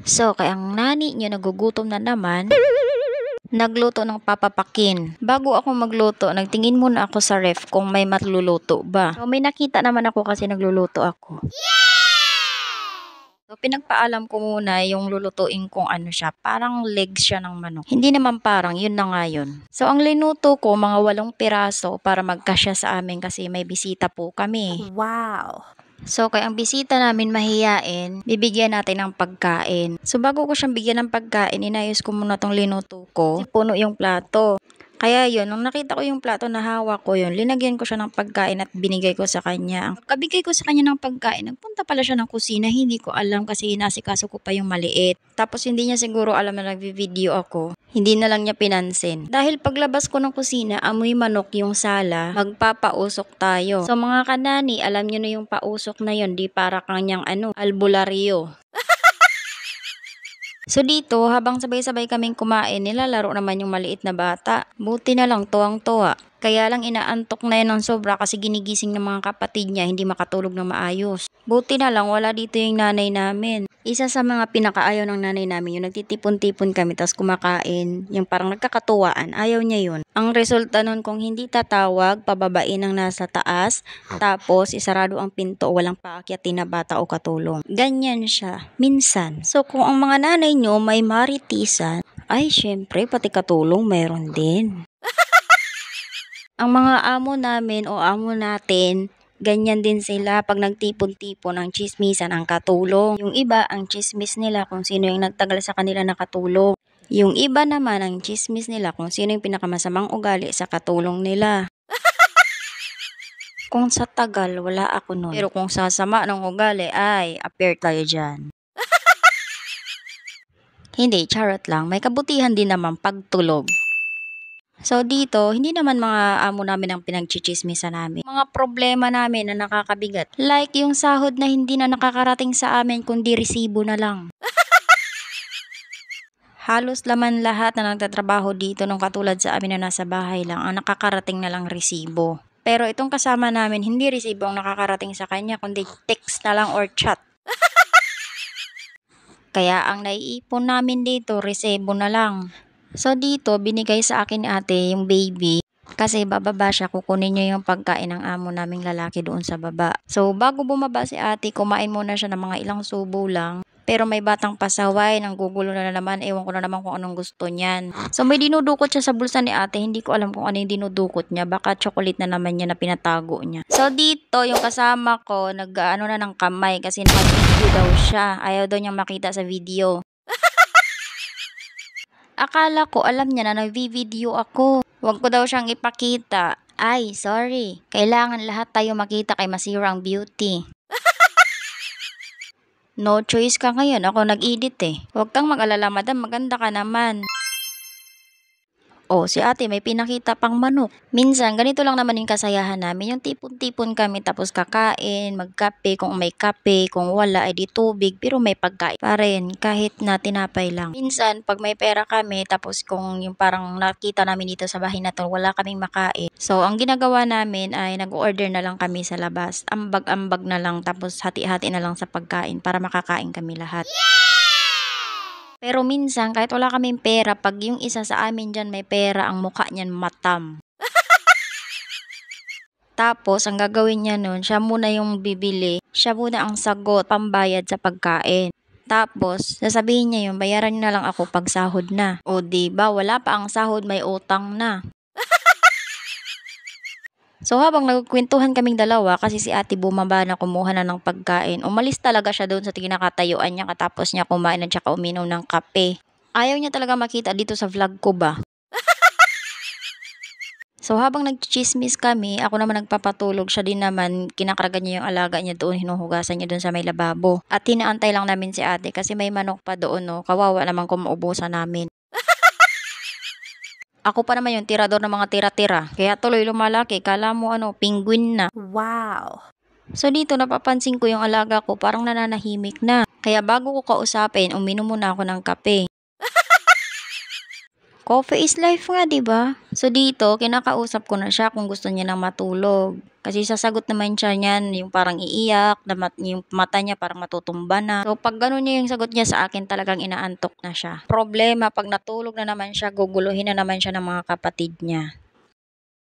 So, kaya ang nani niya nagugutom na naman, nagluto ng papapakin. Bago ako magluto, nagtingin muna ako sa ref kung may matluluto ba. So, may nakita naman ako kasi nagluluto ako. So, pinagpaalam ko muna yung lulutuin kong ano siya, parang legs siya ng manok. Hindi naman parang, yun na nga yun. So, ang linuto ko, mga 8 piraso para magkasya sa amin kasi may bisita po kami. Wow! So, kaya ang bisita namin mahiyain, bibigyan natin ng pagkain. So, bago ko siyang bigyan ng pagkain, inayos ko muna tong linuto ko. Kasi puno yung plato. Kaya yun, nung nakita ko yung plato na hawak ko yun, linagyan ko siya ng pagkain at binigay ko sa kanya. Ang kabigay ko sa kanya ng pagkain, nagpunta pala siya ng kusina, hindi ko alam kasi inasikaso ko pa yung maliit. Tapos hindi niya siguro alam na nagvi-video ako. Hindi na lang niya pinansin. Dahil paglabas ko ng kusina, amoy manok yung sala, magpapausok tayo. So mga kanani, alam niyo na yung pausok na yun, di para kanyang albularyo. So dito, habang sabay-sabay kaming kumain, nilalaro naman yung maliit na bata. Buti na lang, tuwang-tuwa. Kaya lang inaantok na yun ng sobra kasi ginigising ng mga kapatid niya, hindi makatulog ng maayos. Buti na lang, wala dito yung nanay namin. Isa sa mga pinakaayaw ng nanay namin, yung nagtitipon-tipon kami tapos kumakain, yung parang nagkakatuwaan, ayaw niya yun. Ang resulta nun kung hindi tatawag, pababain ng nasa taas, tapos isarado ang pinto, walang paakyatin na bata o katulong. Ganyan siya, minsan. So kung ang mga nanay nyo may maritisan, ay syempre pati katulong meron din. Ang mga amo namin o amo natin, ganyan din sila pag nagtipon-tipon ng chismisan ang katulong. Yung iba, ang chismis nila kung sino yung nagtagal sa kanila na katulong. Yung iba naman, ang chismis nila kung sino yung pinakamasamang ugali sa katulong nila. Kung sa tagal, wala ako nun. Pero kung sa sama ng ugali, ay, appear tayo dyan. Hindi, charot lang. May kabutihan din naman pagtulog. So dito, hindi naman mga amo namin ang pinagchichismisan namin. Mga problema namin na nakakabigat. Like yung sahod na hindi na nakakarating sa amin kundi resibo na lang. Halos laman lahat na nagtatrabaho dito nung katulad sa amin na nasa bahay lang, ang nakakarating na lang resibo. Pero itong kasama namin, hindi resibo ang nakakarating sa kanya kundi text na lang or chat. Kaya ang naiipon namin dito, resibo na lang. So dito, binigay sa akin ni ate yung baby. Kasi bababa siya, kukunin niya yung pagkain ng amo naming lalaki doon sa baba. So bago bumaba si ate, kumain muna siya ng mga ilang subo lang. Pero may batang pasaway, nanggugulo na naman, ewan ko na naman kung anong gusto niyan. So may dinudukot siya sa bulsa ni ate, hindi ko alam kung ano yung dinudukot niya. Baka chocolate na naman niya na pinatago niya. So dito, yung kasama ko, nag-ano na ng kamay kasi naka-video daw siya. Ayaw daw niyang makita sa video. Akala ko alam niya na nagvi-video ako. Huwag ko daw siyang ipakita. Ay, sorry. Kailangan lahat tayo makita kay masira ang beauty. No choice ka ngayon. Ako nag-edit eh. Huwag kang mag-alala, madam. Maganda ka naman. Oh, si ate may pinakita pang manok. Minsan, ganito lang naman yung kasayahan namin. Yung tipon-tipon kami tapos kakain, magkape, kung may kape, kung wala ay di tubig, pero may pagkain pa rin kahit na tinapay lang. Minsan, pag may pera kami tapos kung yung parang nakita namin dito sa bahay na to, wala kaming makain. So, ang ginagawa namin ay nag-order na lang kami sa labas. Ambag-ambag na lang tapos hati-hati na lang sa pagkain para makakain kami lahat. Pero minsan, kahit wala kaming pera, pag yung isa sa amin dyan may pera, ang mukha niyan matam. Tapos, ang gagawin niya nun, siya muna yung bibili, siya muna ang sagot, pambayad sa pagkain. Tapos, sasabihin niya yung bayaran niyo na lang ako pag sahod na. O diba, wala pa ang sahod, may utang na. So habang nagkwentuhan kaming dalawa kasi si ate bumaba na kumuha na ng pagkain, umalis talaga siya doon sa kinakatayuan niya katapos niya kumain at saka uminom ng kape. Ayaw niya talaga makita dito sa vlog ko ba. So habang nagchismis kami, ako naman nagpapatulog, siya din naman kinakarga niya yung alaga niya doon, hinuhugasan niya doon sa may lababo. At hinaantay lang namin si ate kasi may manok pa doon, no. Kawawa naman kung maubusan namin. Ako pa naman yung tirador ng mga tira-tira. Kaya tuloy lumalaki. Kala mo penguin na. Wow! So dito napapansin ko yung alaga ko parang nananahimik na. Kaya bago ko kausapin, uminom muna ako ng kape. Coffee is life nga, 'di ba? So dito, kinakausap ko na siya kung gusto niya na matulog. Kasi sasagot naman siya niyan, yung parang iiyak, na yung mata niya parang matutumba na. So pag gano'n niya yung sagot niya sa akin, talagang inaantok na siya. Problema, pag natulog na naman siya, guguluhin na naman siya ng mga kapatid niya.